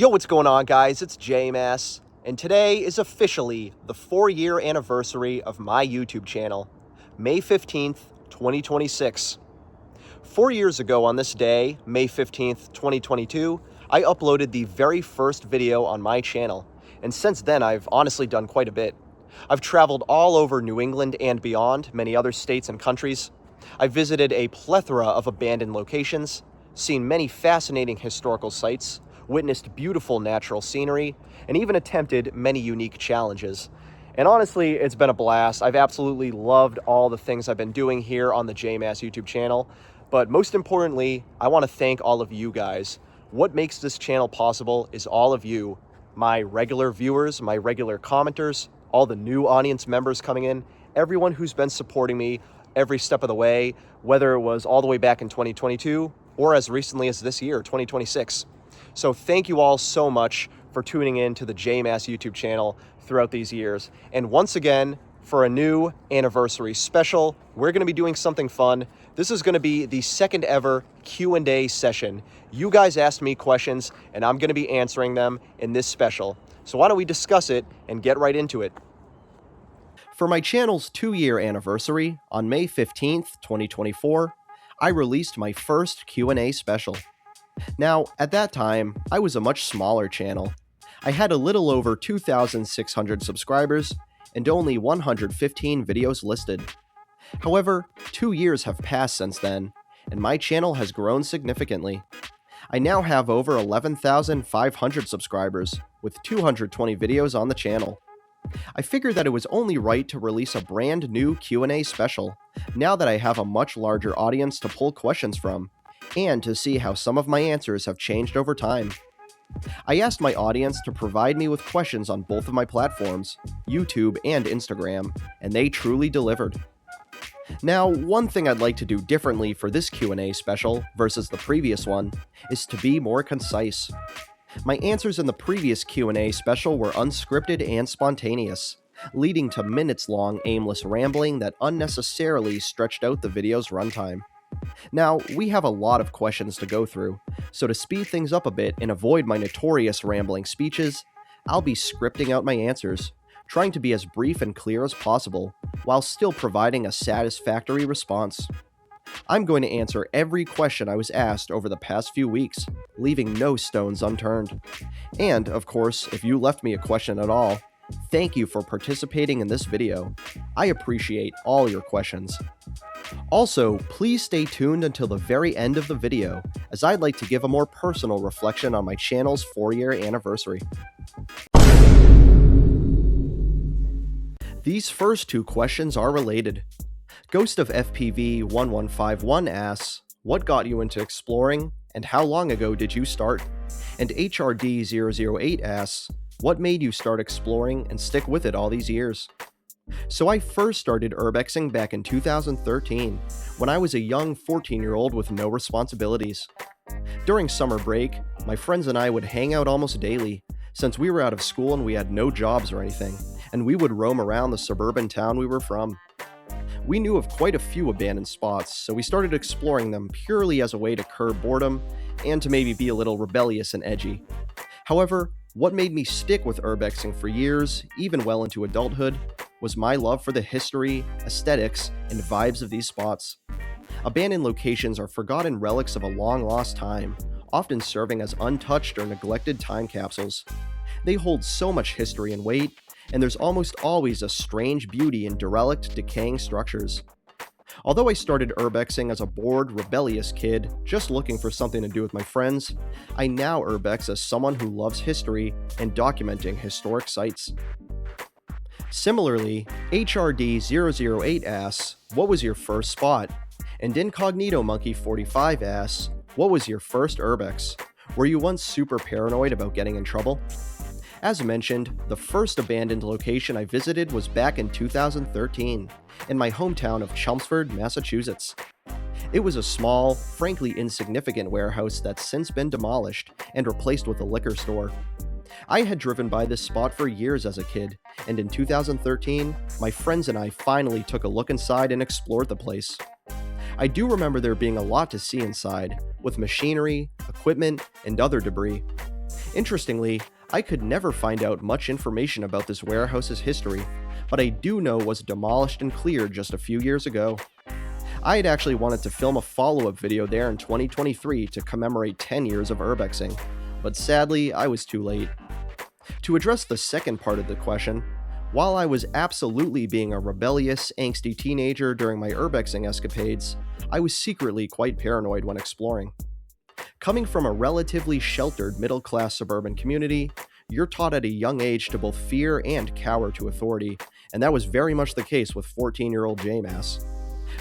Yo, what's going on, guys? It's JMass, and today is officially the 4-year anniversary of my YouTube channel, May 15th, 2026. 4 years ago on this day, May 15th, 2022, I uploaded the very first video on my channel, and since then I've honestly done quite a bit. I've traveled all over New England and beyond, many other states and countries. I've visited a plethora of abandoned locations, seen many fascinating historical sites, witnessed beautiful natural scenery, and even attempted many unique challenges. And honestly, it's been a blast. I've absolutely loved all the things I've been doing here on the JMass YouTube channel. But most importantly, I want to thank all of you guys. What makes this channel possible is all of you, my regular viewers, my regular commenters, all the new audience members coming in, everyone who's been supporting me every step of the way, whether it was all the way back in 2022 or as recently as this year, 2026. So thank you all so much for tuning in to the JMass YouTube channel throughout these years. And once again, for a new anniversary special, we're going to be doing something fun. This is going to be the second ever Q&A session. You guys asked me questions, and I'm going to be answering them in this special. So why don't we discuss it and get right into it. For my channel's 2-year anniversary, on May 15th, 2024, I released my first Q&A special. Now, at that time, I was a much smaller channel. I had a little over 2,600 subscribers and only 115 videos listed. However, 2 years have passed since then, and my channel has grown significantly. I now have over 11,500 subscribers, with 220 videos on the channel. I figured that it was only right to release a brand new Q&A special, now that I have a much larger audience to pull questions from, and to see how some of my answers have changed over time. I asked my audience to provide me with questions on both of my platforms, YouTube and Instagram, and they truly delivered. Now, one thing I'd like to do differently for this Q&A special versus the previous one is to be more concise. My answers in the previous Q&A special were unscripted and spontaneous, leading to minutes-long aimless rambling that unnecessarily stretched out the video's runtime. Now, we have a lot of questions to go through, so to speed things up a bit and avoid my notorious rambling speeches, I'll be scripting out my answers, trying to be as brief and clear as possible, while still providing a satisfactory response. I'm going to answer every question I was asked over the past few weeks, leaving no stones unturned. And, of course, if you left me a question at all, thank you for participating in this video. I appreciate all your questions. Also, please stay tuned until the very end of the video, as I'd like to give a more personal reflection on my channel's 4-year anniversary. These first two questions are related. Ghost of FPV 1151 asks, what got you into exploring, and how long ago did you start? And HRD008 asks, what made you start exploring and stick with it all these years? So I first started urbexing back in 2013, when I was a young 14-year-old with no responsibilities. During summer break, my friends and I would hang out almost daily, since we were out of school and we had no jobs or anything, and we would roam around the suburban town we were from. We knew of quite a few abandoned spots, so we started exploring them purely as a way to curb boredom, and to maybe be a little rebellious and edgy. However, what made me stick with urbexing for years, even well into adulthood, was my love for the history, aesthetics, and vibes of these spots. Abandoned locations are forgotten relics of a long-lost time, often serving as untouched or neglected time capsules. They hold so much history and weight, and there's almost always a strange beauty in derelict, decaying structures. Although I started urbexing as a bored, rebellious kid, just looking for something to do with my friends, I now urbex as someone who loves history and documenting historic sites. Similarly, HRD008 asks, what was your first spot? And Incognito Monkey 45 asks, what was your first urbex? Were you once super paranoid about getting in trouble? As mentioned, the first abandoned location I visited was back in 2013, in my hometown of Chelmsford, Massachusetts. It was a small, frankly insignificant warehouse that's since been demolished and replaced with a liquor store. I had driven by this spot for years as a kid, and in 2013, my friends and I finally took a look inside and explored the place. I do remember there being a lot to see inside, with machinery, equipment, and other debris. Interestingly, I could never find out much information about this warehouse's history, but I do know it was demolished and cleared just a few years ago. I had actually wanted to film a follow-up video there in 2023 to commemorate 10 years of urbexing, but sadly, I was too late. To address the second part of the question, while I was absolutely being a rebellious, angsty teenager during my urbexing escapades, I was secretly quite paranoid when exploring. Coming from a relatively sheltered middle-class suburban community, you're taught at a young age to both fear and cower to authority, and that was very much the case with 14-year-old J-Mass.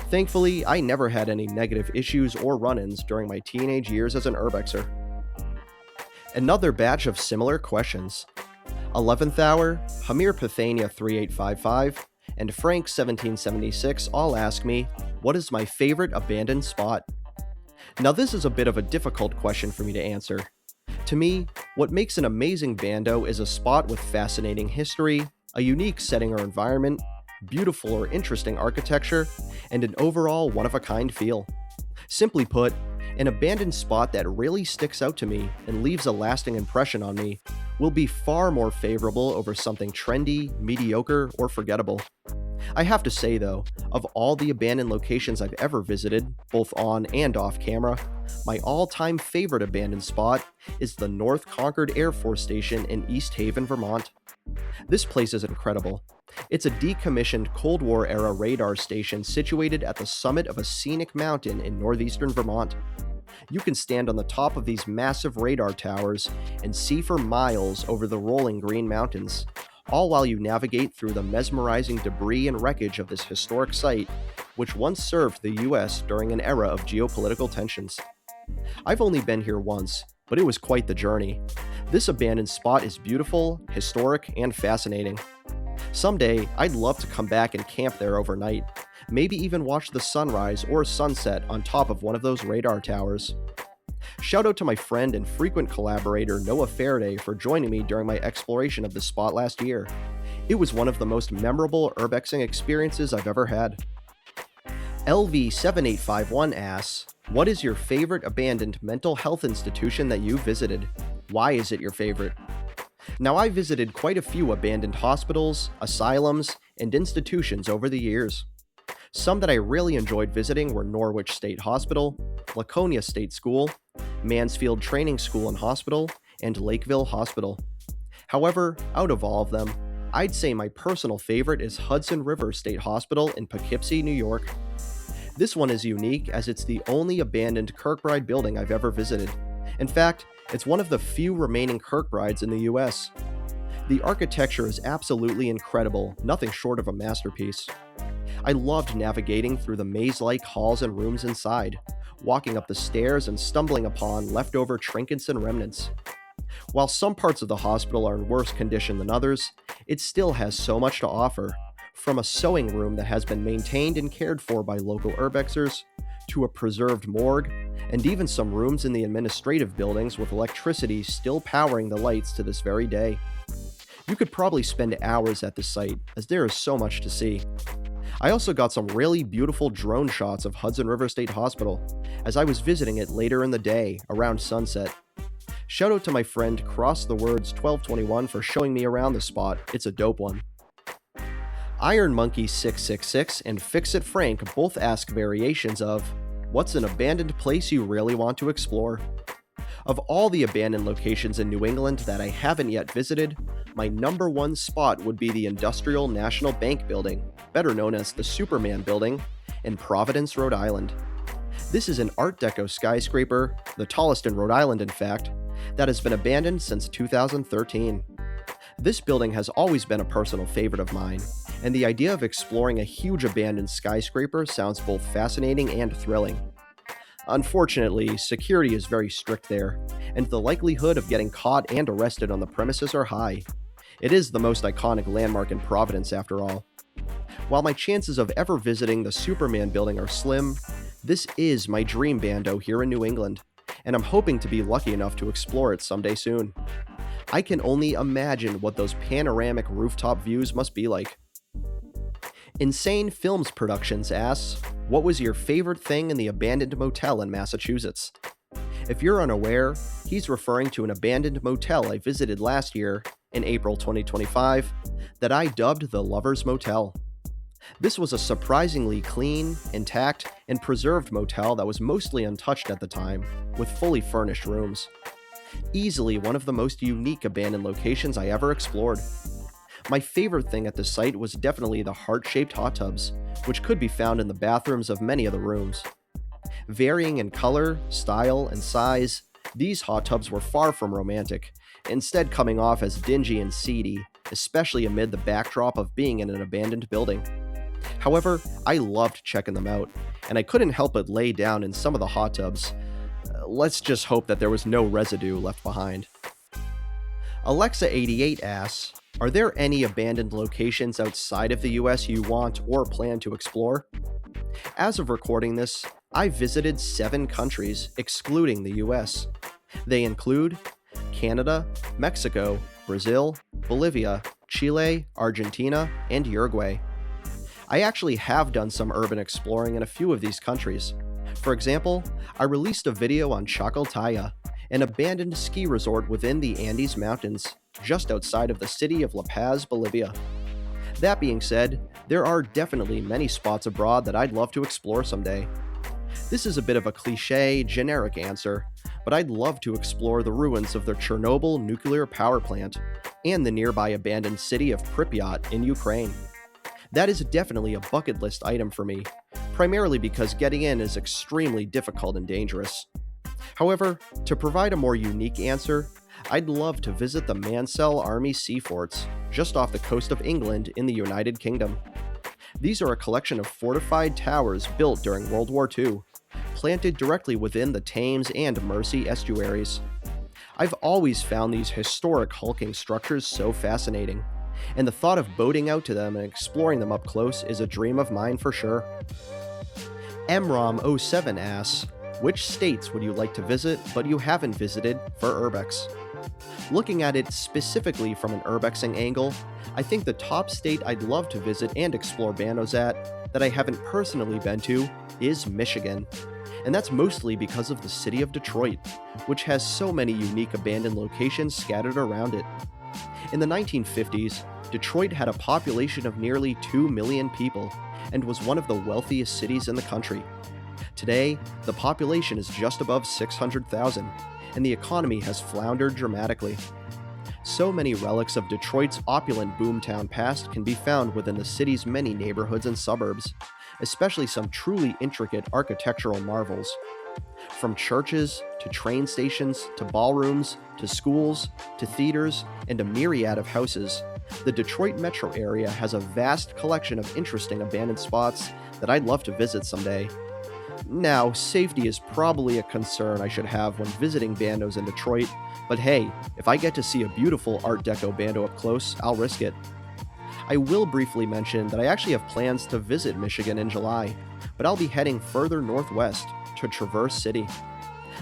Thankfully, I never had any negative issues or run-ins during my teenage years as an urbexer. Another batch of similar questions. 11th Hour, Hamir Pathania 3855, and Frank 1776 all ask me, what is my favorite abandoned spot? Now this is a bit of a difficult question for me to answer. To me, what makes an amazing bando is a spot with fascinating history, a unique setting or environment, beautiful or interesting architecture, and an overall one-of-a-kind feel. Simply put, an abandoned spot that really sticks out to me and leaves a lasting impression on me will be far more favorable over something trendy, mediocre, or forgettable. I have to say though, of all the abandoned locations I've ever visited, both on and off camera, my all-time favorite abandoned spot is the North Concord Air Force Station in East Haven, Vermont. This place is incredible. It's a decommissioned Cold War-era radar station situated at the summit of a scenic mountain in northeastern Vermont. You can stand on the top of these massive radar towers and see for miles over the rolling Green Mountains, all while you navigate through the mesmerizing debris and wreckage of this historic site, which once served the US during an era of geopolitical tensions. I've only been here once, but it was quite the journey. This abandoned spot is beautiful, historic, and fascinating. Someday, I'd love to come back and camp there overnight, maybe even watch the sunrise or sunset on top of one of those radar towers. Shout out to my friend and frequent collaborator Noah Faraday for joining me during my exploration of this spot last year. It was one of the most memorable urbexing experiences I've ever had. LV7851 asks, what is your favorite abandoned mental health institution that you visited? Why is it your favorite? Now, I visited quite a few abandoned hospitals, asylums, and institutions over the years. Some that I really enjoyed visiting were Norwich State Hospital, Laconia State School, Mansfield Training School and Hospital, and Lakeville Hospital. However, out of all of them, I'd say my personal favorite is Hudson River State Hospital in Poughkeepsie, New York. This one is unique as it's the only abandoned Kirkbride building I've ever visited. In fact, it's one of the few remaining Kirkbrides in the US. The architecture is absolutely incredible, nothing short of a masterpiece. I loved navigating through the maze-like halls and rooms inside, walking up the stairs and stumbling upon leftover trinkets and remnants. While some parts of the hospital are in worse condition than others, it still has so much to offer, from a sewing room that has been maintained and cared for by local urbexers, to a preserved morgue, and even some rooms in the administrative buildings with electricity still powering the lights to this very day. You could probably spend hours at the site, as there is so much to see. I also got some really beautiful drone shots of Hudson River State Hospital, as I was visiting it later in the day, around sunset. Shout out to my friend Cross the Words 1221 for showing me around the spot, it's a dope one. Iron Monkey 666 and Fix It Frank both ask variations of, what's an abandoned place you really want to explore? Of all the abandoned locations in New England that I haven't yet visited, my number one spot would be the Industrial National Bank Building, better known as the Superman Building, in Providence, Rhode Island. This is an Art Deco skyscraper, the tallest in Rhode Island in fact, that has been abandoned since 2013. This building has always been a personal favorite of mine, and the idea of exploring a huge abandoned skyscraper sounds both fascinating and thrilling. Unfortunately, security is very strict there, and the likelihood of getting caught and arrested on the premises are high. It is the most iconic landmark in Providence after all. While my chances of ever visiting the Superman building are slim, this is my dream bando here in New England, and I'm hoping to be lucky enough to explore it someday soon. I can only imagine what those panoramic rooftop views must be like. Insane Films Productions asks, what was your favorite thing in the abandoned motel in Massachusetts? If you're unaware, he's referring to an abandoned motel I visited last year, in April 2025, that I dubbed the Lover's Motel. This was a surprisingly clean, intact, and preserved motel that was mostly untouched at the time, with fully furnished rooms. Easily one of the most unique abandoned locations I ever explored. My favorite thing at the site was definitely the heart-shaped hot tubs, which could be found in the bathrooms of many of the rooms. Varying in color, style, and size, these hot tubs were far from romantic, instead coming off as dingy and seedy, especially amid the backdrop of being in an abandoned building. However, I loved checking them out, and I couldn't help but lay down in some of the hot tubs. Let's just hope that there was no residue left behind. Alexa88 asks, are there any abandoned locations outside of the US you want or plan to explore? As of recording this, I've visited 7 countries, excluding the US. They include Canada, Mexico, Brazil, Bolivia, Chile, Argentina, and Uruguay. I actually have done some urban exploring in a few of these countries. For example, I released a video on Chacaltaya, an abandoned ski resort within the Andes Mountains, just outside of the city of La Paz, Bolivia. That being said, there are definitely many spots abroad that I'd love to explore someday. This is a bit of a cliche, generic answer, but I'd love to explore the ruins of the Chernobyl nuclear power plant and the nearby abandoned city of Pripyat in Ukraine. That is definitely a bucket list item for me, primarily because getting in is extremely difficult and dangerous. However, to provide a more unique answer, I'd love to visit the Mansell Army Sea Forts, just off the coast of England in the United Kingdom. These are a collection of fortified towers built during World War II, planted directly within the Thames and Mersey estuaries. I've always found these historic hulking structures so fascinating, and the thought of boating out to them and exploring them up close is a dream of mine for sure. MROM07 asks, which states would you like to visit but you haven't visited for urbex? Looking at it specifically from an urbexing angle, I think the top state I'd love to visit and explore bandos at, that I haven't personally been to, is Michigan. And that's mostly because of the city of Detroit, which has so many unique abandoned locations scattered around it. In the 1950s, Detroit had a population of nearly 2 million people and was one of the wealthiest cities in the country. Today, the population is just above 600,000, and the economy has floundered dramatically. So many relics of Detroit's opulent boomtown past can be found within the city's many neighborhoods and suburbs, especially some truly intricate architectural marvels. From churches, to train stations, to ballrooms, to schools, to theaters, and a myriad of houses, the Detroit metro area has a vast collection of interesting abandoned spots that I'd love to visit someday. Now, safety is probably a concern I should have when visiting bandos in Detroit, but hey, if I get to see a beautiful Art Deco bando up close, I'll risk it. I will briefly mention that I actually have plans to visit Michigan in July, but I'll be heading further northwest to Traverse City.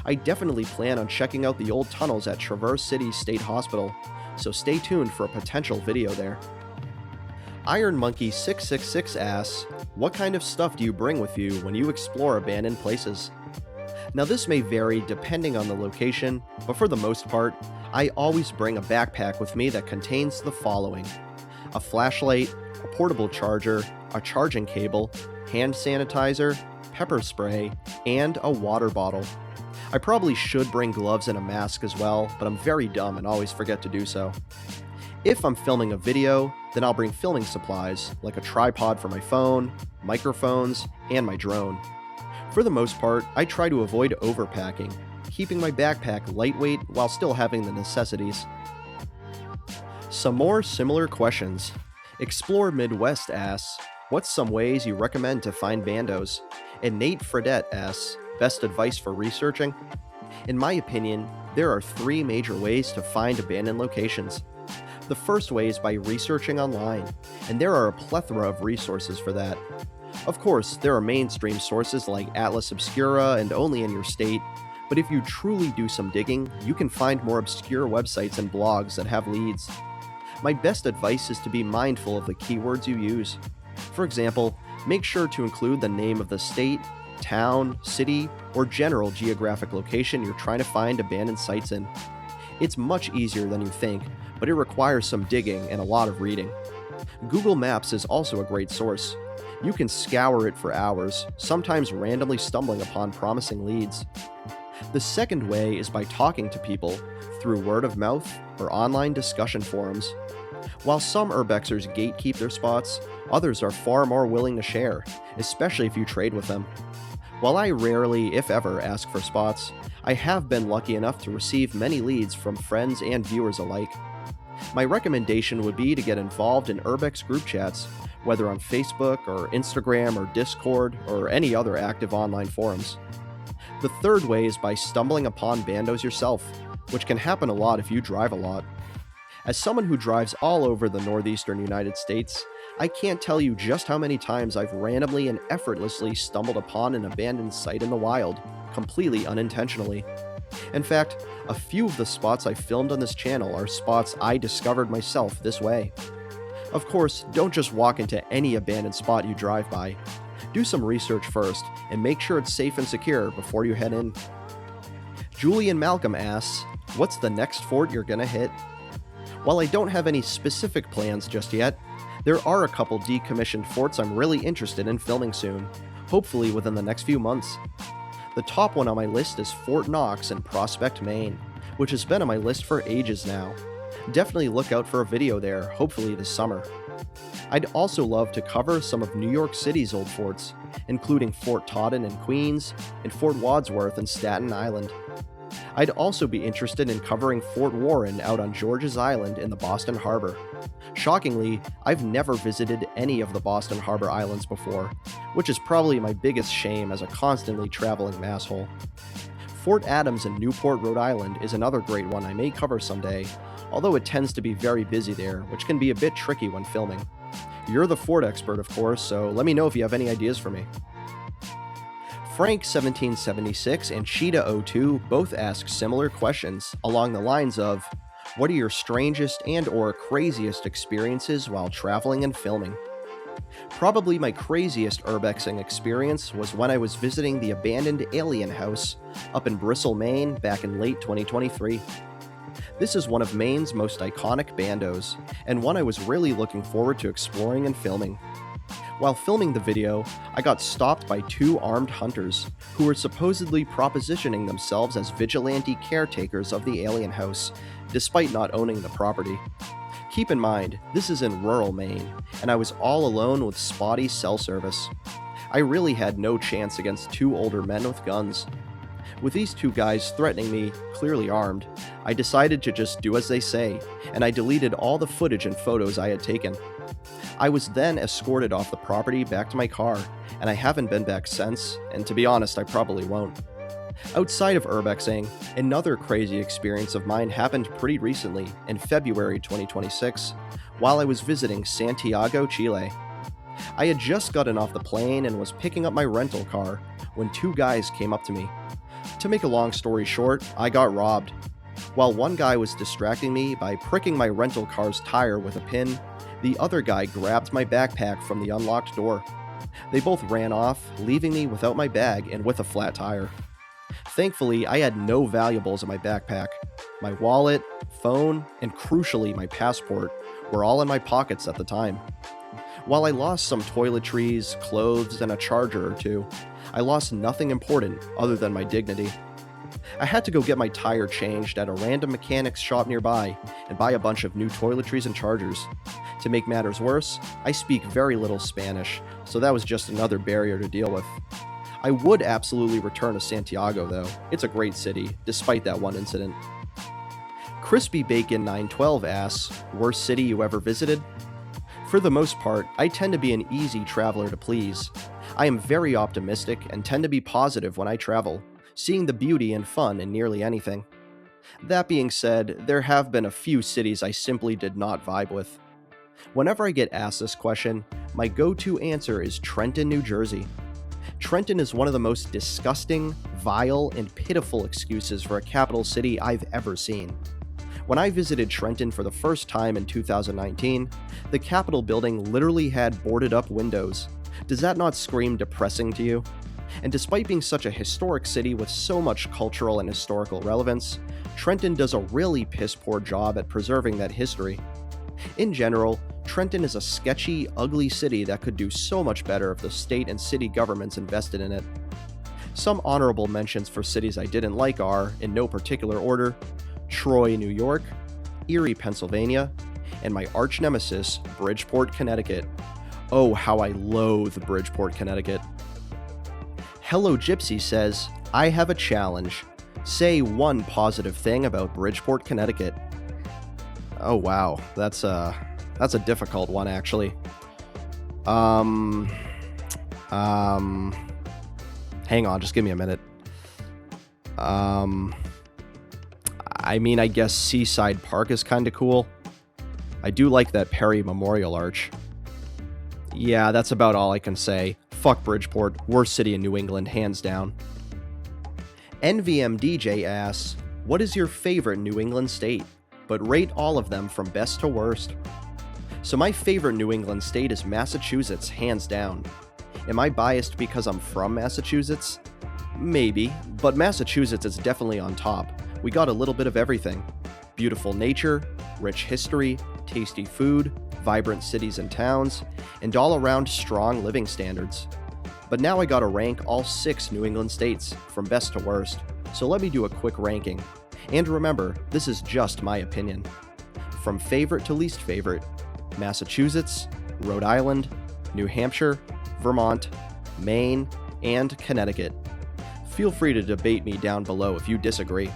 I definitely plan on checking out the old tunnels at Traverse City State Hospital, so stay tuned for a potential video there. Iron Monkey 666 asks, what kind of stuff do you bring with you when you explore abandoned places? Now this may vary depending on the location, but for the most part, I always bring a backpack with me that contains the following: a flashlight, a portable charger, a charging cable, hand sanitizer, pepper spray, and a water bottle. I probably should bring gloves and a mask as well, but I'm very dumb and always forget to do so. If I'm filming a video, then I'll bring filming supplies, like a tripod for my phone, microphones, and my drone. For the most part, I try to avoid overpacking, keeping my backpack lightweight while still having the necessities. Some more similar questions. Explore Midwest asks, what's some ways you recommend to find bandos? And Nate Fredette asks, best advice for researching? In my opinion, there are 3 major ways to find abandoned locations. The first way is by researching online, and there are a plethora of resources for that. Of course, there are mainstream sources like Atlas Obscura and Only in Your State, but if you truly do some digging, you can find more obscure websites and blogs that have leads. My best advice is to be mindful of the keywords you use. For example, make sure to include the name of the state, town, city, or general geographic location you're trying to find abandoned sites in. It's much easier than you think, but it requires some digging and a lot of reading. Google Maps is also a great source. You can scour it for hours, sometimes randomly stumbling upon promising leads. The second way is by talking to people through word of mouth or online discussion forums. While some urbexers gatekeep their spots, others are far more willing to share, especially if you trade with them. While I rarely, if ever, ask for spots, I have been lucky enough to receive many leads from friends and viewers alike. My recommendation would be to get involved in urbex group chats, whether on Facebook or Instagram or Discord or any other active online forums. The third way is by stumbling upon bandos yourself, which can happen a lot if you drive a lot. As someone who drives all over the northeastern United States, I can't tell you just how many times I've randomly and effortlessly stumbled upon an abandoned site in the wild, completely unintentionally. In fact, a few of the spots I filmed on this channel are spots I discovered myself this way. Of course, don't just walk into any abandoned spot you drive by. Do some research first, and make sure it's safe and secure before you head in. Julian Malcolm asks, what's the next fort you're gonna hit? While I don't have any specific plans just yet, there are a couple decommissioned forts I'm really interested in filming soon, hopefully within the next few months. The top one on my list is Fort Knox in Prospect, Maine, which has been on my list for ages now. Definitely look out for a video there, hopefully this summer. I'd also love to cover some of New York City's old forts, including Fort Totten in Queens and Fort Wadsworth in Staten Island. I'd also be interested in covering Fort Warren out on George's Island in the Boston Harbor. Shockingly, I've never visited any of the Boston Harbor Islands before, which is probably my biggest shame as a constantly traveling masshole. Fort Adams in Newport, Rhode Island is another great one I may cover someday, although it tends to be very busy there, which can be a bit tricky when filming. You're the fort expert, of course, so let me know if you have any ideas for me. Frank1776 and Cheetah02 both ask similar questions along the lines of, what are your strangest and or craziest experiences while traveling and filming? Probably my craziest urbexing experience was when I was visiting the abandoned alien house up in Bristol, Maine back in late 2023. This is one of Maine's most iconic bandos, and one I was really looking forward to exploring and filming. While filming the video, I got stopped by two armed hunters who were supposedly propositioning themselves as vigilante caretakers of the alien house, despite not owning the property. Keep in mind, this is in rural Maine, and I was all alone with spotty cell service. I really had no chance against two older men with guns. With these two guys threatening me, clearly armed, I decided to just do as they say, and I deleted all the footage and photos I had taken. I was then escorted off the property back to my car, and I haven't been back since, and to be honest, I probably won't. Outside of urbexing, another crazy experience of mine happened pretty recently, in February 2026, while I was visiting Santiago, Chile. I had just gotten off the plane and was picking up my rental car when two guys came up to me. To make a long story short, I got robbed. While one guy was distracting me by pricking my rental car's tire with a pin, the other guy grabbed my backpack from the unlocked door. They both ran off, leaving me without my bag and with a flat tire. Thankfully, I had no valuables in my backpack. My wallet, phone, and crucially my passport were all in my pockets at the time. While I lost some toiletries, clothes, and a charger or two, I lost nothing important other than my dignity. I had to go get my tire changed at a random mechanic's shop nearby and buy a bunch of new toiletries and chargers. To make matters worse, I speak very little Spanish, so that was just another barrier to deal with. I would absolutely return to Santiago though. It's a great city, despite that one incident. Crispy Bacon 912 asks, worst city you ever visited? For the most part, I tend to be an easy traveler to please. I am very optimistic and tend to be positive when I travel, seeing the beauty and fun in nearly anything. That being said, there have been a few cities I simply did not vibe with. Whenever I get asked this question, my go-to answer is Trenton, New Jersey. Trenton is one of the most disgusting, vile, and pitiful excuses for a capital city I've ever seen. When I visited Trenton for the first time in 2019, the Capitol building literally had boarded up windows. Does that not scream depressing to you? And despite being such a historic city with so much cultural and historical relevance, Trenton does a really piss-poor job at preserving that history. In general, Trenton is a sketchy, ugly city that could do so much better if the state and city governments invested in it. Some honorable mentions for cities I didn't like are, in no particular order, Troy, New York, Erie, Pennsylvania, and my arch nemesis, Bridgeport, Connecticut. Oh, how I loathe Bridgeport, Connecticut. Hello Gypsy says, I have a challenge. Say one positive thing about Bridgeport, Connecticut. Oh wow, that's a difficult one actually. Hang on, just give me a minute. I mean, I guess Seaside Park is kind of cool. I do like that Perry Memorial Arch. Yeah, that's about all I can say. Fuck Bridgeport, worst city in New England, hands down. NVM DJ asks, what is your favorite New England state? But rate all of them from best to worst. So my favorite New England state is Massachusetts, hands down. Am I biased because I'm from Massachusetts? Maybe, but Massachusetts is definitely on top. We got a little bit of everything. Beautiful nature, rich history, tasty food, vibrant cities and towns, and all around strong living standards. But now I gotta rank all 6 New England states, from best to worst, so let me do a quick ranking. And remember, this is just my opinion. From favorite to least favorite, Massachusetts, Rhode Island, New Hampshire, Vermont, Maine, and Connecticut. Feel free to debate me down below if you disagree.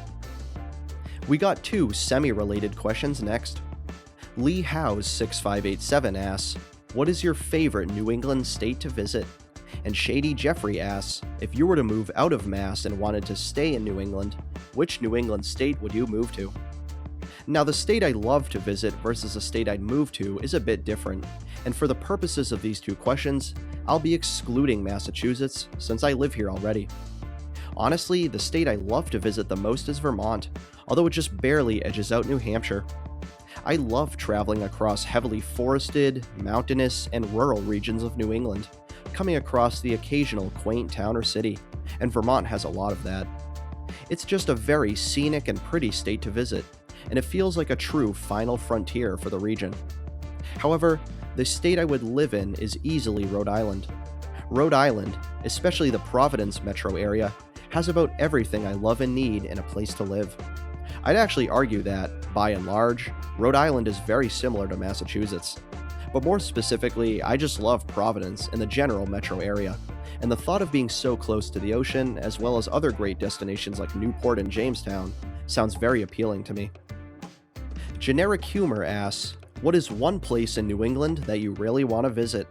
We got 2 semi-related questions next. Lee House 6587 asks, what is your favorite New England state to visit? And Shady Jeffrey asks, if you were to move out of Mass and wanted to stay in New England, which New England state would you move to? Now, the state I love to visit versus the state I'd move to is a bit different, and for the purposes of these 2 questions, I'll be excluding Massachusetts since I live here already. Honestly, the state I love to visit the most is Vermont, although it just barely edges out New Hampshire. I love traveling across heavily forested, mountainous, and rural regions of New England, coming across the occasional quaint town or city, and Vermont has a lot of that. It's just a very scenic and pretty state to visit, and it feels like a true final frontier for the region. However, the state I would live in is easily Rhode Island. Rhode Island, especially the Providence metro area, has about everything I love and need in a place to live. I'd actually argue that, by and large, Rhode Island is very similar to Massachusetts. But more specifically, I just love Providence and the general metro area, and the thought of being so close to the ocean, as well as other great destinations like Newport and Jamestown, sounds very appealing to me. Generic Humor asks, what is one place in New England that you really want to visit?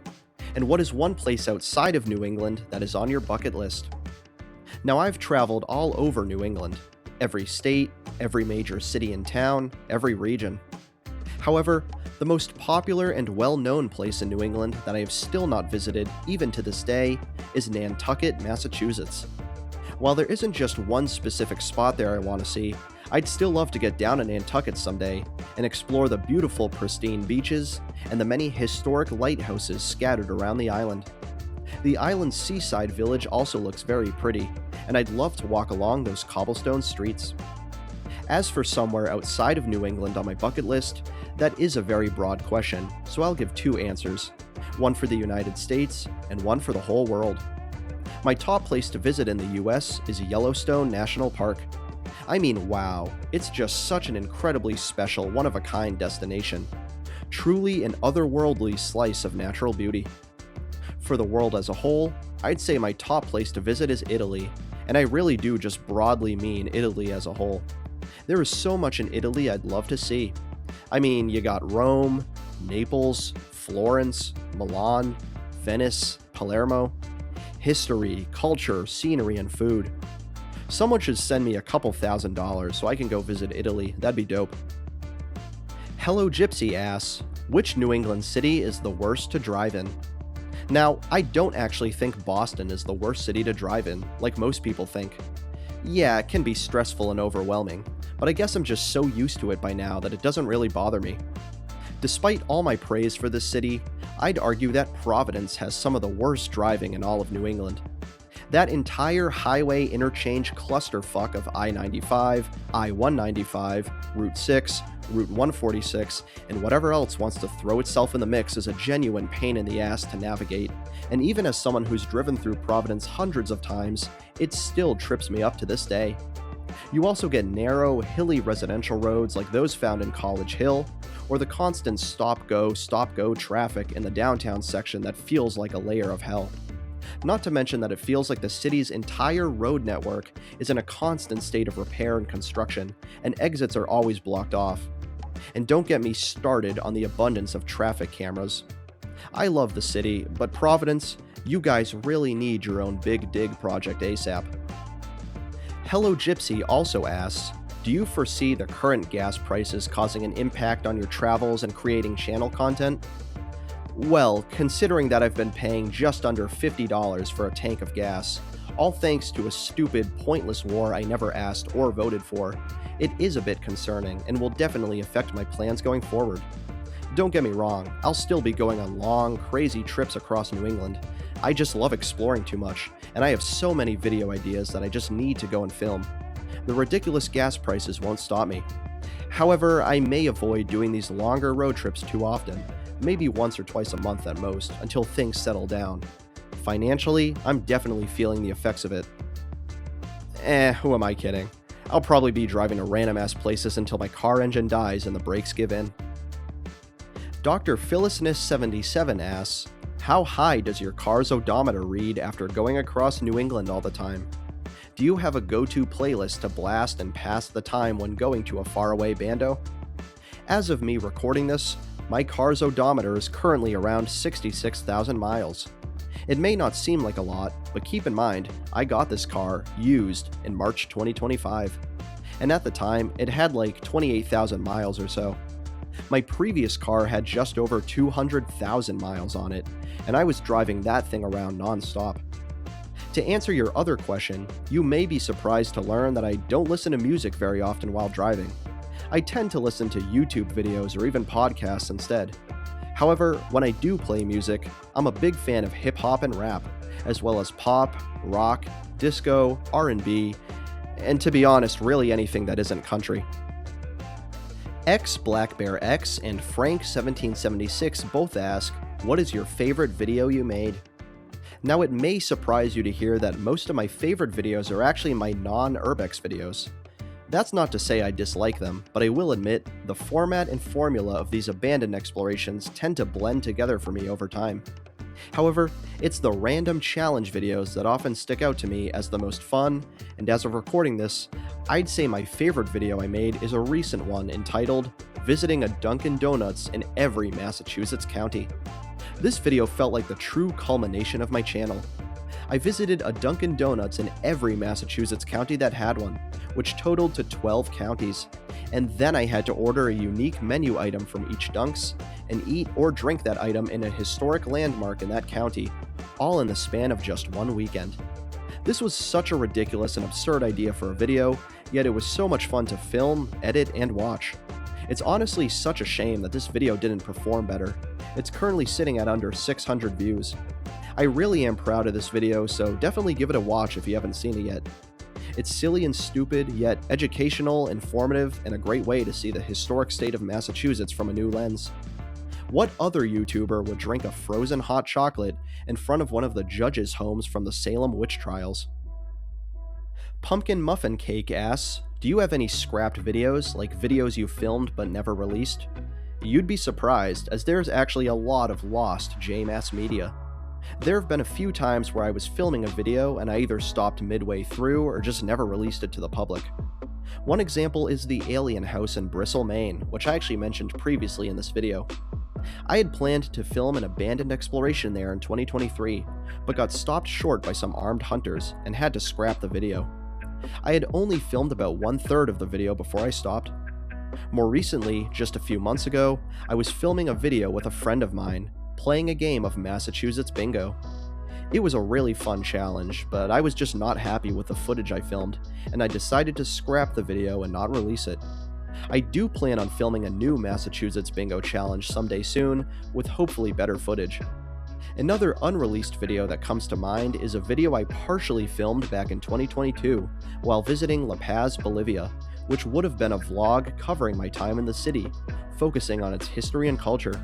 And what is one place outside of New England that is on your bucket list? Now, I've traveled all over New England, every state, every major city and town, every region. However, the most popular and well-known place in New England that I have still not visited, even to this day, is Nantucket, Massachusetts. While there isn't just one specific spot there I want to see, I'd still love to get down to Nantucket someday and explore the beautiful pristine beaches and the many historic lighthouses scattered around the island. The island's seaside village also looks very pretty, and I'd love to walk along those cobblestone streets. As for somewhere outside of New England on my bucket list, that is a very broad question, so I'll give 2 answers, one for the United States and one for the whole world. My top place to visit in the US is Yellowstone National Park. I mean, wow, it's just such an incredibly special, one-of-a-kind destination. Truly an otherworldly slice of natural beauty. For the world as a whole, I'd say my top place to visit is Italy, and I really do just broadly mean Italy as a whole. There is so much in Italy I'd love to see. I mean, you got Rome, Naples, Florence, Milan, Venice, Palermo. History, culture, scenery, and food. Someone should send me a couple $1,000 so I can go visit Italy, that'd be dope. Hello Gypsy asks, which New England city is the worst to drive in? Now, I don't actually think Boston is the worst city to drive in, like most people think. Yeah, it can be stressful and overwhelming, but I guess I'm just so used to it by now that it doesn't really bother me. Despite all my praise for this city, I'd argue that Providence has some of the worst driving in all of New England. That entire highway interchange clusterfuck of I-95, I-195, Route 6, Route 146, and whatever else wants to throw itself in the mix is a genuine pain in the ass to navigate, and even as someone who's driven through Providence hundreds of times, it still trips me up to this day. You also get narrow, hilly residential roads like those found in College Hill, or the constant stop-go traffic in the downtown section that feels like a layer of hell. Not to mention that it feels like the city's entire road network is in a constant state of repair and construction, and exits are always blocked off. And don't get me started on the abundance of traffic cameras. I love the city, but Providence, you guys really need your own big dig project ASAP. Hello Gypsy also asks, do you foresee the current gas prices causing an impact on your travels and creating channel content? Well, considering that I've been paying just under $50 for a tank of gas, all thanks to a stupid, pointless war I never asked or voted for, it is a bit concerning and will definitely affect my plans going forward. Don't get me wrong, I'll still be going on long, crazy trips across New England. I just love exploring too much, and I have so many video ideas that I just need to go and film. The ridiculous gas prices won't stop me. However, I may avoid doing these longer road trips too often, maybe once or twice a month at most, until things settle down. Financially, I'm definitely feeling the effects of it. Who am I kidding? I'll probably be driving to random-ass places until my car engine dies and the brakes give in. Dr. Phyllisness77 asks, how high does your car's odometer read after going across New England all the time? Do you have a go-to playlist to blast and pass the time when going to a faraway bando? As of me recording this, my car's odometer is currently around 66,000 miles. It may not seem like a lot, but keep in mind, I got this car used in March 2025, and at the time, it had like 28,000 miles or so. My previous car had just over 200,000 miles on it, and I was driving that thing around non-stop. To answer your other question, you may be surprised to learn that I don't listen to music very often while driving. I tend to listen to YouTube videos or even podcasts instead. However, when I do play music, I'm a big fan of hip-hop and rap, as well as pop, rock, disco, R&B, and to be honest, really anything that isn't country. X-BlackbearX and Frank1776 both ask, what is your favorite video you made? Now it may surprise you to hear that most of my favorite videos are actually my non-urbex videos. That's not to say I dislike them, but I will admit, the format and formula of these abandoned explorations tend to blend together for me over time. However, it's the random challenge videos that often stick out to me as the most fun, and as of recording this, I'd say my favorite video I made is a recent one entitled, Visiting a Dunkin' Donuts in Every Massachusetts County. This video felt like the true culmination of my channel. I visited a Dunkin' Donuts in every Massachusetts county that had one, which totaled to 12 counties, and then I had to order a unique menu item from each Dunks and eat or drink that item in a historic landmark in that county, all in the span of just one weekend. This was such a ridiculous and absurd idea for a video, yet it was so much fun to film, edit, and watch. It's honestly such a shame that this video didn't perform better. It's currently sitting at under 600 views. I really am proud of this video, so definitely give it a watch if you haven't seen it yet. It's silly and stupid, yet educational, informative, and a great way to see the historic state of Massachusetts from a new lens. What other YouTuber would drink a frozen hot chocolate in front of one of the judges' homes from the Salem witch trials? Pumpkin Muffin Cake asks, do you have any scrapped videos, like videos you filmed but never released? You'd be surprised, as there's actually a lot of lost JMass media. There have been a few times where I was filming a video and I either stopped midway through or just never released it to the public. One example is the Alien House in Bristol, Maine, which I actually mentioned previously in this video. I had planned to film an abandoned exploration there in 2023, but got stopped short by some armed hunters and had to scrap the video. I had only filmed about 1/3 of the video before I stopped. More recently, just a few months ago, I was filming a video with a friend of mine, playing a game of Massachusetts Bingo. It was a really fun challenge, but I was just not happy with the footage I filmed, and I decided to scrap the video and not release it. I do plan on filming a new Massachusetts Bingo challenge someday soon, with hopefully better footage. Another unreleased video that comes to mind is a video I partially filmed back in 2022 while visiting La Paz, Bolivia, which would have been a vlog covering my time in the city, focusing on its history and culture.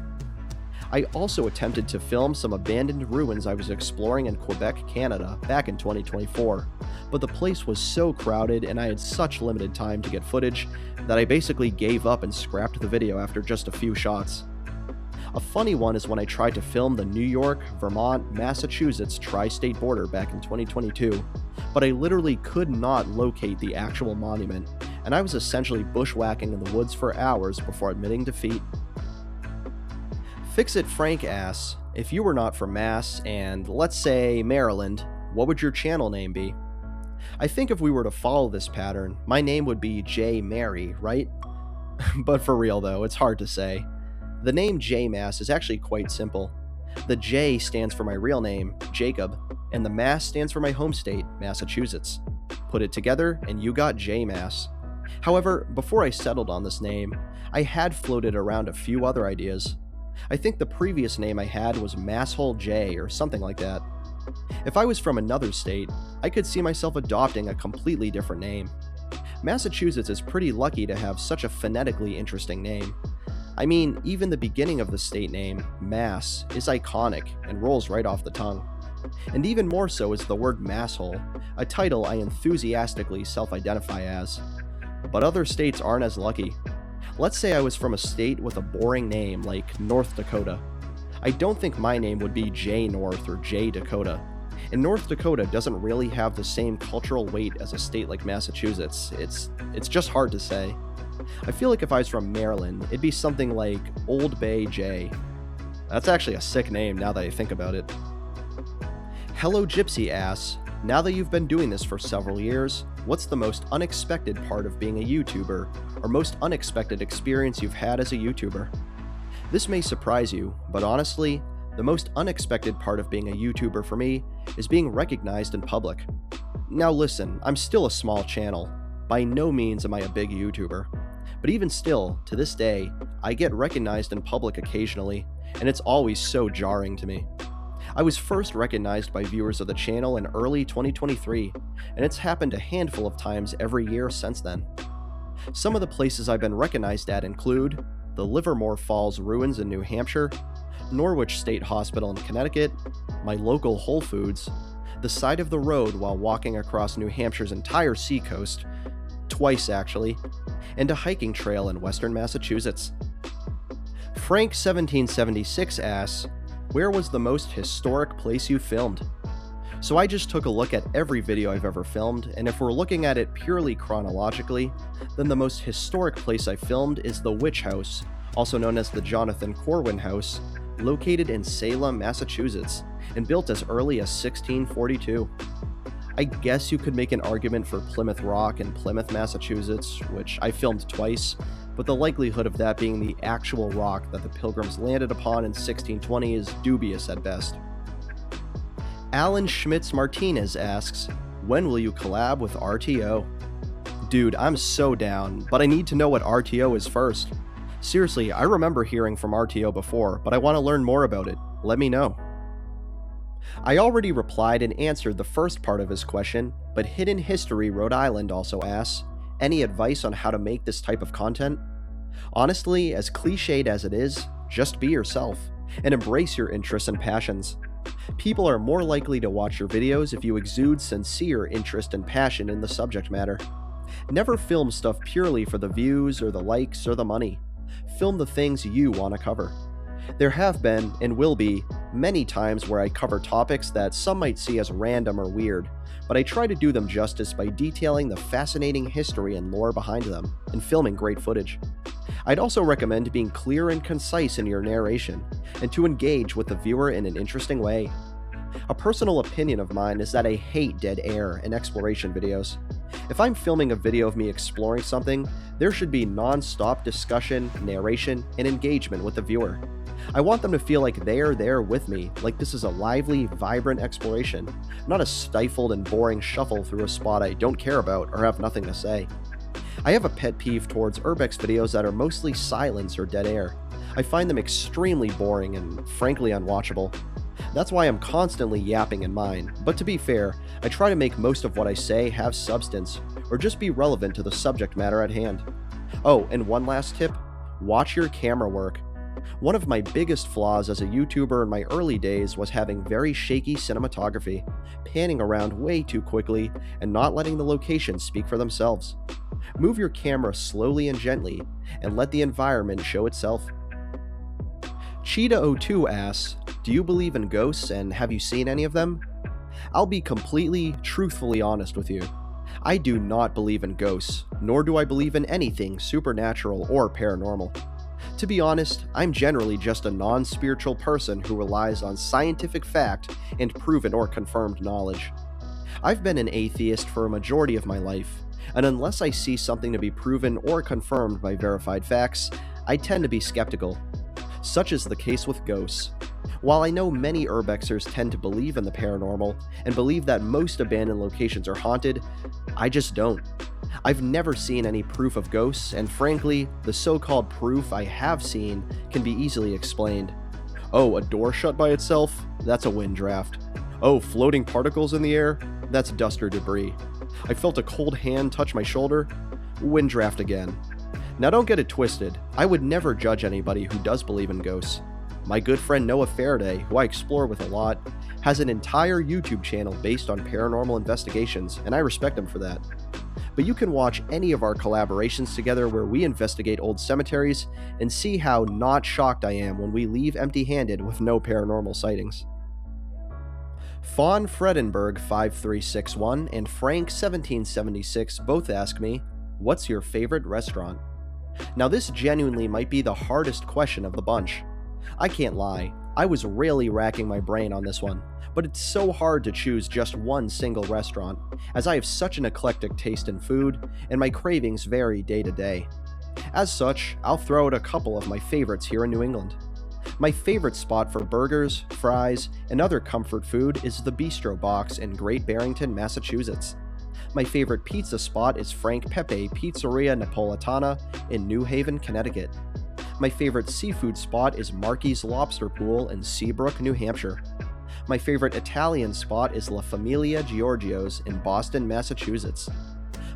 I also attempted to film some abandoned ruins I was exploring in Quebec, Canada, back in 2024, but the place was so crowded and I had such limited time to get footage that I basically gave up and scrapped the video after just a few shots. A funny one is when I tried to film the New York, Vermont, Massachusetts tri-state border back in 2022, but I literally could not locate the actual monument, and I was essentially bushwhacking in the woods for hours before admitting defeat. Fix-It Frank asks, if you were not from Mass and, let's say, Maryland, what would your channel name be? I think if we were to follow this pattern, my name would be J Mary, right? But for real though, it's hard to say. The name J Mass is actually quite simple. The J stands for my real name, Jacob, and the Mass stands for my home state, Massachusetts. Put it together and you got J Mass. However, before I settled on this name, I had floated around a few other ideas. I think the previous name I had was Masshole J or something like that. If I was from another state, I could see myself adopting a completely different name. Massachusetts is pretty lucky to have such a phonetically interesting name. I mean, even the beginning of the state name, Mass, is iconic and rolls right off the tongue. And even more so is the word masshole, a title I enthusiastically self-identify as. But other states aren't as lucky. Let's say I was from a state with a boring name like North Dakota. I don't think my name would be J North or J Dakota. And North Dakota doesn't really have the same cultural weight as a state like Massachusetts. It's just hard to say. I feel like if I was from Maryland, it'd be something like Old Bay J. That's actually a sick name now that I think about it. Hello Gypsy asks, now that you've been doing this for several years, what's the most unexpected part of being a YouTuber, or most unexpected experience you've had as a YouTuber? This may surprise you, but honestly, the most unexpected part of being a YouTuber for me is being recognized in public. Now listen, I'm still a small channel. By no means am I a big YouTuber. But even still, to this day, I get recognized in public occasionally, and it's always so jarring to me. I was first recognized by viewers of the channel in early 2023, and it's happened a handful of times every year since then. Some of the places I've been recognized at include the Livermore Falls Ruins in New Hampshire, Norwich State Hospital in Connecticut, my local Whole Foods, the side of the road while walking across New Hampshire's entire seacoast, twice actually, and a hiking trail in western Massachusetts. Frank1776 asks, where was the most historic place you filmed? So I just took a look at every video I've ever filmed, and if we're looking at it purely chronologically, then the most historic place I filmed is the Witch House, also known as the Jonathan Corwin House, located in Salem, Massachusetts, and built as early as 1642. I guess you could make an argument for Plymouth Rock in Plymouth, Massachusetts, which I filmed twice, but the likelihood of that being the actual rock that the Pilgrims landed upon in 1620 is dubious at best. Alan Schmitz Martinez asks, when will you collab with RTO? Dude, I'm so down, but I need to know what RTO is first. Seriously, I remember hearing from RTO before, but I want to learn more about it. Let me know. I already replied and answered the first part of his question, but Hidden History Rhode Island also asks, any advice on how to make this type of content? Honestly, as cliched as it is, just be yourself, and embrace your interests and passions. People are more likely to watch your videos if you exude sincere interest and passion in the subject matter. Never film stuff purely for the views or the likes or the money. Film the things you want to cover. There have been, and will be, many times where I cover topics that some might see as random or weird, but I try to do them justice by detailing the fascinating history and lore behind them, and filming great footage. I'd also recommend being clear and concise in your narration, and to engage with the viewer in an interesting way. A personal opinion of mine is that I hate dead air in exploration videos. If I'm filming a video of me exploring something, there should be non-stop discussion, narration, and engagement with the viewer. I want them to feel like they're there with me, like this is a lively, vibrant exploration, not a stifled and boring shuffle through a spot I don't care about or have nothing to say. I have a pet peeve towards urbex videos that are mostly silence or dead air. I find them extremely boring and frankly unwatchable. That's why I'm constantly yapping in mine, but to be fair, I try to make most of what I say have substance, or just be relevant to the subject matter at hand. Oh, and one last tip, watch your camera work. One of my biggest flaws as a YouTuber in my early days was having very shaky cinematography, panning around way too quickly, and not letting the locations speak for themselves. Move your camera slowly and gently, and let the environment show itself. Cheetah02 asks, do you believe in ghosts and have you seen any of them? I'll be completely, truthfully honest with you. I do not believe in ghosts, nor do I believe in anything supernatural or paranormal. To be honest, I'm generally just a non-spiritual person who relies on scientific fact and proven or confirmed knowledge. I've been an atheist for a majority of my life, and unless I see something to be proven or confirmed by verified facts, I tend to be skeptical. Such is the case with ghosts. While I know many urbexers tend to believe in the paranormal and believe that most abandoned locations are haunted, I just don't. I've never seen any proof of ghosts, and frankly, the so-called proof I have seen can be easily explained. Oh, a door shut by itself? That's a wind draft. Oh, floating particles in the air? That's dust or debris. I felt a cold hand touch my shoulder? Wind draft again. Now don't get it twisted, I would never judge anybody who does believe in ghosts. My good friend Noah Faraday, who I explore with a lot, has an entire YouTube channel based on paranormal investigations, and I respect him for that. But you can watch any of our collaborations together where we investigate old cemeteries and see how not shocked I am when we leave empty-handed with no paranormal sightings. Fawn Fredenberg 5361 and Frank 1776 both ask me, what's your favorite restaurant? Now this genuinely might be the hardest question of the bunch. I can't lie, I was really racking my brain on this one, but it's so hard to choose just one single restaurant, as I have such an eclectic taste in food, and my cravings vary day to day. As such, I'll throw out a couple of my favorites here in New England. My favorite spot for burgers, fries, and other comfort food is the Bistro Box in Great Barrington, Massachusetts. My favorite pizza spot is Frank Pepe Pizzeria Napoletana in New Haven, Connecticut. My favorite seafood spot is Marky's Lobster Pool in Seabrook, New Hampshire. My favorite Italian spot is La Familia Giorgio's in Boston, Massachusetts.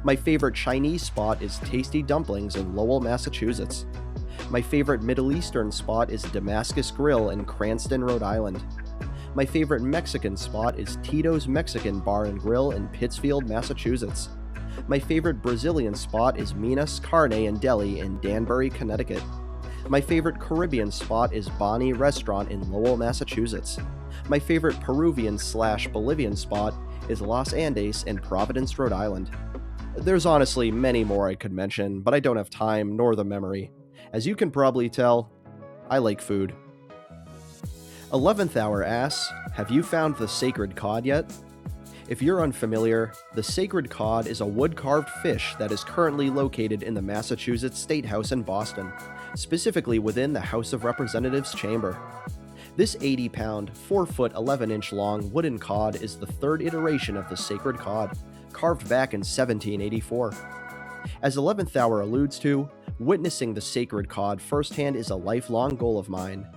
My favorite Chinese spot is Tasty Dumplings in Lowell, Massachusetts. My favorite Middle Eastern spot is Damascus Grill in Cranston, Rhode Island. My favorite Mexican spot is Tito's Mexican Bar and Grill in Pittsfield, Massachusetts. My favorite Brazilian spot is Minas Carne and Deli in Danbury, Connecticut. My favorite Caribbean spot is Bonnie Restaurant in Lowell, Massachusetts. My favorite Peruvian/Bolivian spot is Los Andes in Providence, Rhode Island. There's honestly many more I could mention, but I don't have time nor the memory. As you can probably tell, I like food. 11th Hour asks, have you found the Sacred Cod yet? If you're unfamiliar, the Sacred Cod is a wood-carved fish that is currently located in the Massachusetts State House in Boston, specifically within the House of Representatives chamber. This 80-pound, 4-foot 11-inch long wooden cod is the third iteration of the Sacred Cod, carved back in 1784. As 11th Hour alludes to, witnessing the Sacred Cod firsthand is a lifelong goal of mine.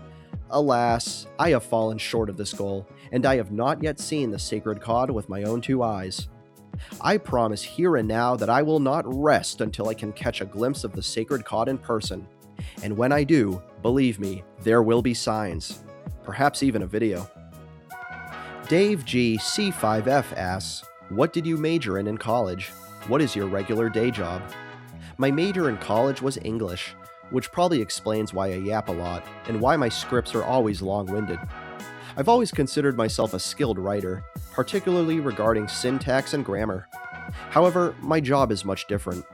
Alas, I have fallen short of this goal, and I have not yet seen the Sacred Cod with my own two eyes. I promise here and now that I will not rest until I can catch a glimpse of the Sacred Cod in person. And when I do, believe me, there will be signs. Perhaps even a video. Dave G. C5F asks, what did you major in college? What is your regular day job? My major in college was English, which probably explains why I yap a lot, and why my scripts are always long-winded. I've always considered myself a skilled writer, particularly regarding syntax and grammar. However, my job is much different.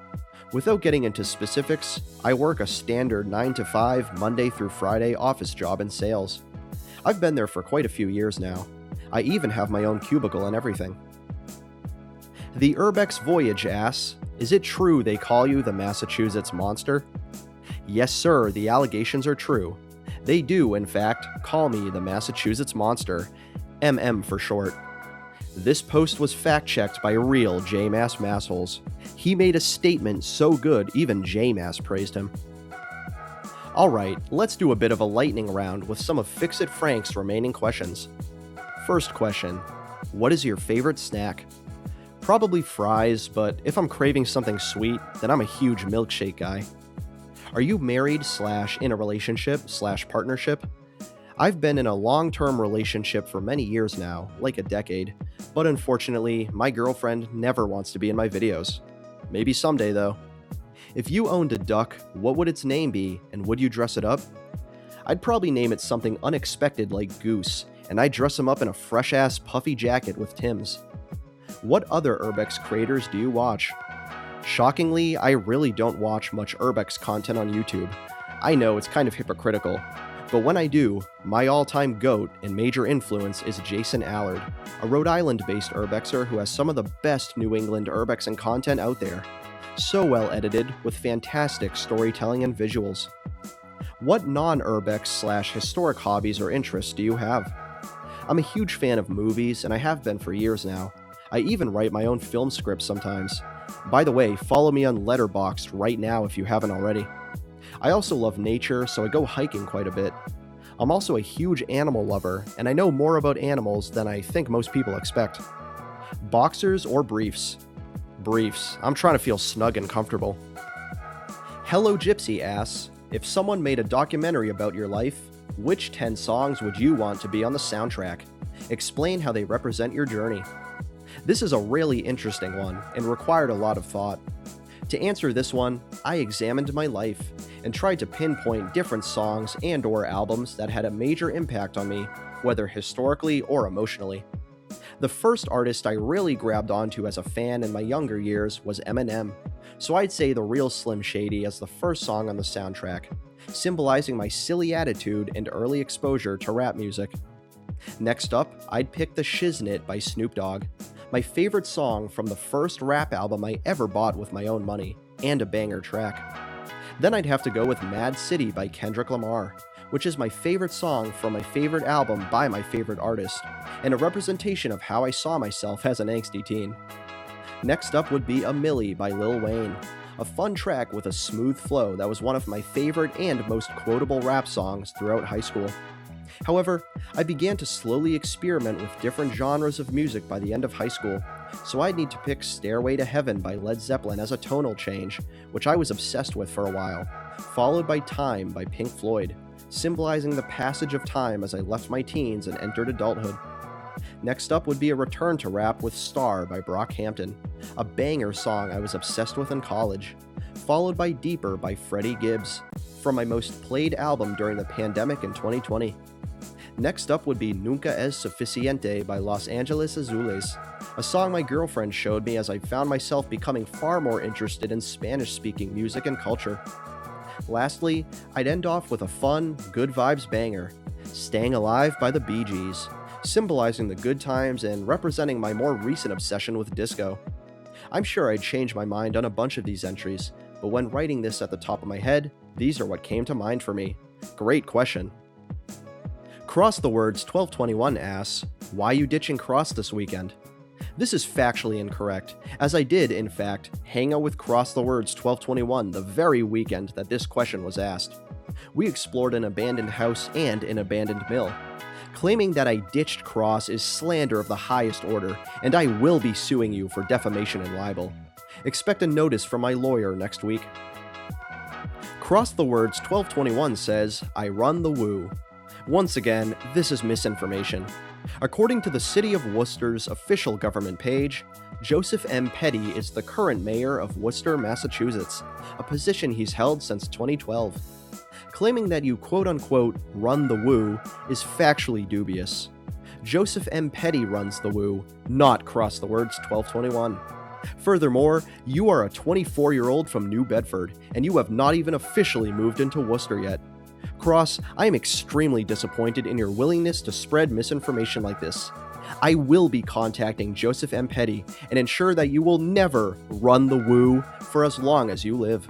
Without getting into specifics, I work a standard 9-to-5, Monday through Friday office job in sales. I've been there for quite a few years now. I even have my own cubicle and everything. The Urbex Voyage asks, is it true they call you the Massachusetts Monster? Yes, sir, the allegations are true. They do, in fact, call me the Massachusetts Monster, MM for short. This post was fact-checked by real J-Mass massholes. He made a statement so good even J-Mass praised him. Alright, let's do a bit of a lightning round with some of Fix-It Frank's remaining questions. First question, what is your favorite snack? Probably fries, but if I'm craving something sweet, then I'm a huge milkshake guy. Are you married / in a relationship / partnership? I've been in a long-term relationship for many years now, like a decade, but unfortunately, my girlfriend never wants to be in my videos. Maybe someday though. If you owned a duck, what would its name be, and would you dress it up? I'd probably name it something unexpected like Goose, and I'd dress him up in a fresh-ass puffy jacket with Tim's. What other urbex creators do you watch? Shockingly, I really don't watch much urbex content on YouTube. I know it's kind of hypocritical, but when I do, my all-time GOAT and major influence is Jason Allard, a Rhode Island-based urbexer who has some of the best New England urbexing content out there. So well edited, with fantastic storytelling and visuals. What non-urbex / historic hobbies or interests do you have? I'm a huge fan of movies, and I have been for years now. I even write my own film scripts sometimes. By the way, follow me on Letterboxd right now if you haven't already. I also love nature, so I go hiking quite a bit. I'm also a huge animal lover, and I know more about animals than I think most people expect. Boxers or briefs? Briefs. I'm trying to feel snug and comfortable. Hello Gypsy asks, if someone made a documentary about your life, which 10 songs would you want to be on the soundtrack? Explain how they represent your journey. This is a really interesting one and required a lot of thought. To answer this one, I examined my life and tried to pinpoint different songs and/or albums that had a major impact on me, whether historically or emotionally. The first artist I really grabbed onto as a fan in my younger years was Eminem, so I'd say The Real Slim Shady as the first song on the soundtrack, symbolizing my silly attitude and early exposure to rap music. Next up, I'd pick The Shiznit by Snoop Dogg, my favorite song from the first rap album I ever bought with my own money, and a banger track. Then I'd have to go with Mad City by Kendrick Lamar, which is my favorite song from my favorite album by my favorite artist, and a representation of how I saw myself as an angsty teen. Next up would be A Milli by Lil Wayne, a fun track with a smooth flow that was one of my favorite and most quotable rap songs throughout high school. However, I began to slowly experiment with different genres of music by the end of high school, so I'd need to pick Stairway to Heaven by Led Zeppelin as a tonal change, which I was obsessed with for a while, followed by Time by Pink Floyd, symbolizing the passage of time as I left my teens and entered adulthood. Next up would be a return to rap with Star by Brockhampton, a banger song I was obsessed with in college, followed by Deeper by Freddie Gibbs, from my most played album during the pandemic in 2020. Next up would be Nunca Es Suficiente by Los Angeles Azules, a song my girlfriend showed me as I found myself becoming far more interested in Spanish-speaking music and culture. Lastly, I'd end off with a fun, good vibes banger, Staying Alive by the Bee Gees, symbolizing the good times and representing my more recent obsession with disco. I'm sure I'd change my mind on a bunch of these entries, but when writing this at the top of my head, these are what came to mind for me. Great question. Cross the Words 1221 asks, why you ditching Cross this weekend? This is factually incorrect, as I did, in fact, hang out with Cross the Words 1221 the very weekend that this question was asked. We explored an abandoned house and an abandoned mill. Claiming that I ditched Cross is slander of the highest order, and I will be suing you for defamation and libel. Expect a notice from my lawyer next week. Cross the Words 1221 says, I run the woo. Once again, this is misinformation. According to the City of Worcester's official government page, Joseph M. Petty is the current mayor of Worcester, Massachusetts, a position he's held since 2012. Claiming that you quote-unquote run the woo is factually dubious. Joseph M. Petty runs the woo, not Cross the Words 1221. Furthermore, you are a 24-year-old from New Bedford, and you have not even officially moved into Worcester yet. Cross, I am extremely disappointed in your willingness to spread misinformation like this. I will be contacting Joseph M. Petty and ensure that you will never run the woo for as long as you live.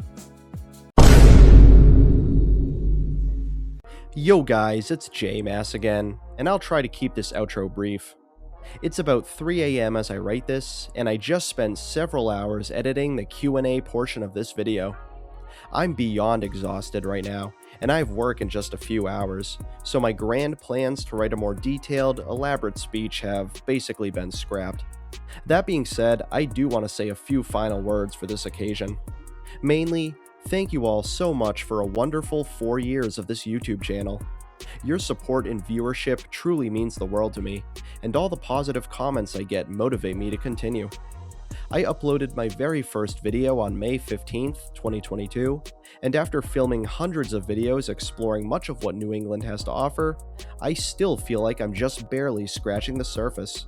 Yo guys, it's J-Mass again, and I'll try to keep this outro brief. It's about 3 a.m. as I write this, and I just spent several hours editing the Q&A portion of this video. I'm beyond exhausted right now, and I have work in just a few hours, so my grand plans to write a more detailed, elaborate speech have basically been scrapped. That being said, I do want to say a few final words for this occasion. Mainly, thank you all so much for a wonderful 4 years of this YouTube channel. Your support and viewership truly means the world to me, and all the positive comments I get motivate me to continue. I uploaded my very first video on May 15th, 2022, and after filming hundreds of videos exploring much of what New England has to offer, I still feel like I'm just barely scratching the surface.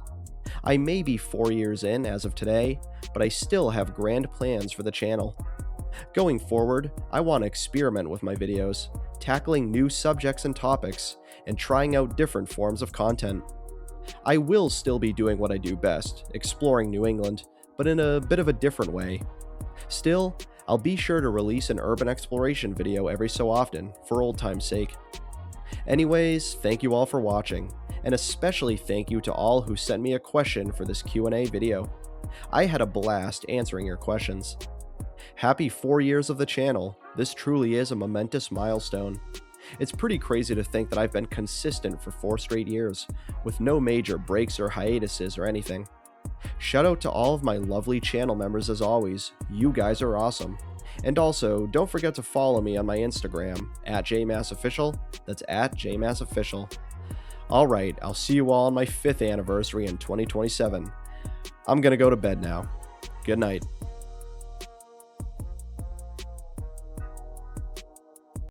I may be 4 years in as of today, but I still have grand plans for the channel. Going forward, I want to experiment with my videos, tackling new subjects and topics, and trying out different forms of content. I will still be doing what I do best, exploring New England, but in a bit of a different way. Still, I'll be sure to release an urban exploration video every so often, for old time's sake. Anyways, thank you all for watching, and especially thank you to all who sent me a question for this Q&A video. I had a blast answering your questions. Happy 4 years of the channel. This truly is a momentous milestone. It's pretty crazy to think that I've been consistent for 4 straight years, with no major breaks or hiatuses or anything. Shout out to all of my lovely channel members as always, you guys are awesome. And also, don't forget to follow me on my Instagram, @jmassofficial, that's @jmassofficial. Alright, I'll see you all on my 5th anniversary in 2027. I'm gonna go to bed now. Good night.